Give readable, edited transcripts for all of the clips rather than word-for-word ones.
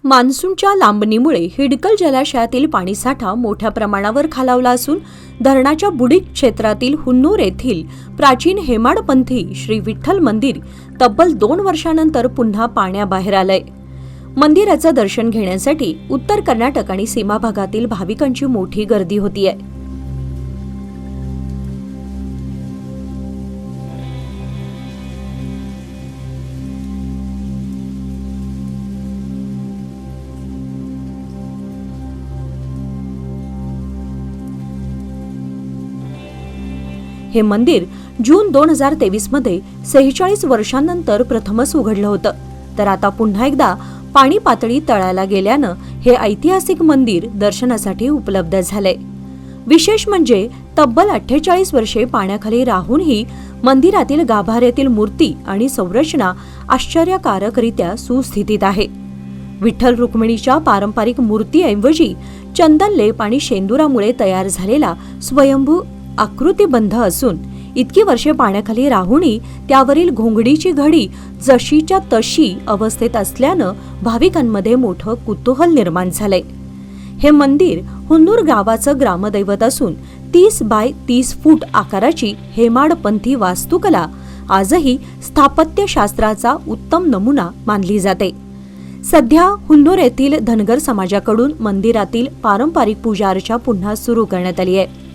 मान्सूनच्या लांबणीमुळे हिडकल जलाशयातील पाणीसाठा मोठ्या प्रमाणावर खालावला असून धरणाच्या बुडीत क्षेत्रातील हुन्नूर येथील प्राचीन हेमाडपंथी श्री विठ्ठल मंदिर तब्बल 2 वर्षांनंतर पुन्हा पाण्याबाहेर आलंय। मंदिराचं दर्शन घेण्यासाठी उत्तर कर्नाटक आणि सीमा भागातील भाविकांची मोठी गर्दी होतीये। हे मंदिर जून 2023 मध्ये 46 वर्षांनंतर प्रथमच उघडलं होतं, तर आता पुन्हा एकदा पाणी पातळी तळाला गेल्यानं हे ऐतिहासिक मंदिर दर्शनासाठी उपलब्ध झालंय। विशेष म्हणजे तब्बल 48 वर्षे पाण्याखाली राहूनही मंदिरातील गाभाऱ्यातील मूर्ती आणि संरचना आश्चर्यकारकरित्या सुस्थितीत आहे। विठ्ठल रुक्मिणीच्या पारंपरिक मूर्तीऐवजी चंदन लेप आणि शेंदुरामुळे तयार झालेला स्वयंभू आकृतिबंध असून इतकी वर्षे पाण्याखाली राहूनही त्यावरील घोंगडीची घडी जशीच्या तशी अवस्थेत असल्यानं भाविकांमध्ये मोठं कुतूहल निर्माण झालंय। हे मंदिर हुन्नूर गावाचं ग्रामदैवत असून 30 बाय 30 फूट आकाराची हेमाडपंथी वास्तुकला आजही स्थापत्यशास्त्राचा उत्तम नमुना मानली जाते। सध्या हुन्नूर येथील धनगर समाजाकडून मंदिरातील पारंपरिक पूजा अर्चा पुन्हा सुरू करण्यात आली आहे।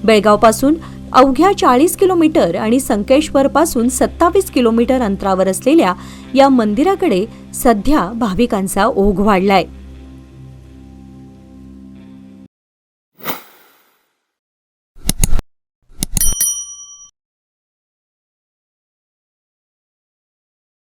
बेळगावपासून अवघ्या 40 किलोमीटर आणि संकेश्वरपासून 27 किलोमीटर अंतरावर असलेल्या या मंदिराकडे सध्या भाविकांचा ओघ वाढलाय।